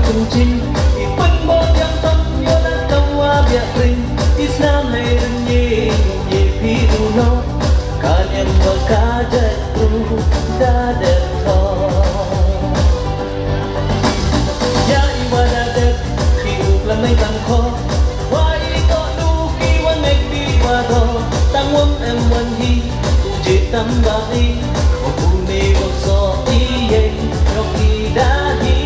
kuncin ipan mo yang tokyo na kawa biakring islam hay renye ye piruno kanyang makajat ru dadat to ya iwadadat piuk lamay tangko wa ito luki wa nagbiwado tangwang em1 hi uje tambahi opune wakso iye roki dahi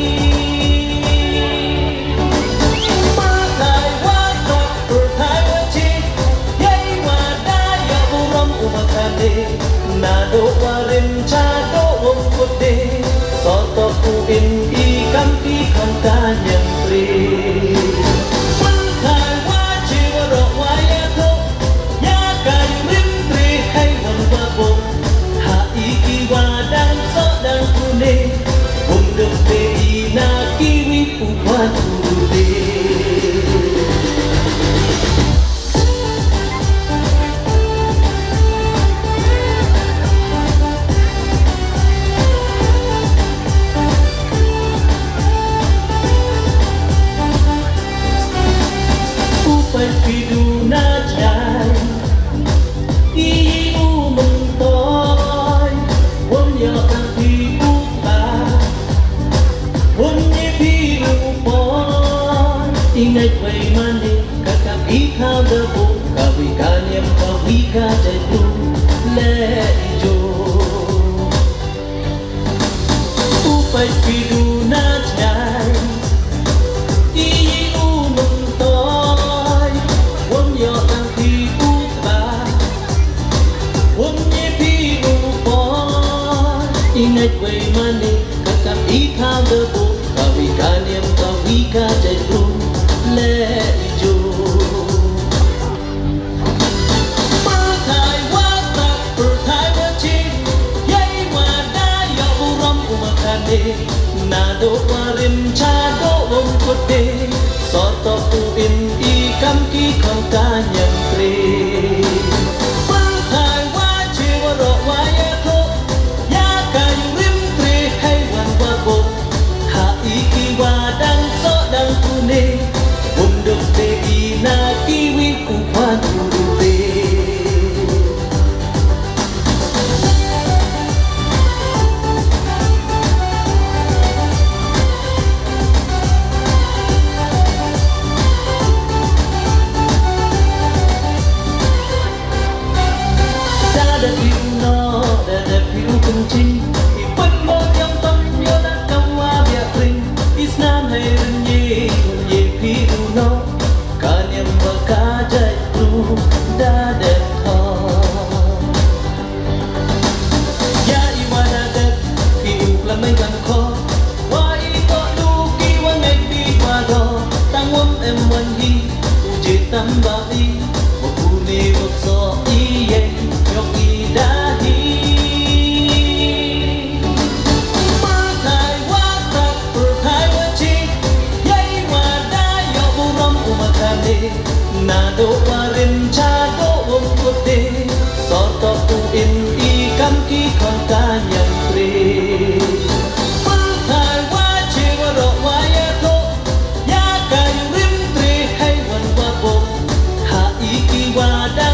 nado warim chado wong kude soto kuin ikam ikam kanyang pri kai waji waro waya to ya kayu rim pri hai wong babo ha iki wadang so dang kune unduk te ina kiwi puwan kude ingat way mani kakak ikaw dabo kawikan yang kawika jadu le ijo upay piduna jay iyi umong toy wong yo ang tibuta wong ye pinupoy ingat way mani kakak ikaw dabo kawikan yang kawika jadu le ijo pertai watak pertai wajib yai wadaya uram umakane nado warim chado wong kode soto kuin ikam ki kong kanyang pre pertai wajib waro waya ko ya kayu rim tre hai wan wabo ha iki wadang so dang kune unduk te ina kiwi upan urute dada piu no dada piu kuncin ipan mo yang tokyo na kawa biakring isnam hay renye ye piu no kanyang makajat ru dadat to ya iwadadat piuk lamay tangko wa ito luki wa nagbiwado tangwang em1 hi uje tambahi opune wakso iye yoki dahi pertai watak pertai wajib yai wadaya uram umakane nado warim chado wong kude soto kuin ikam ki kong kanyang pre pertai wajib waro waya to ya kayu rim tre hai wan wabo ha iki wada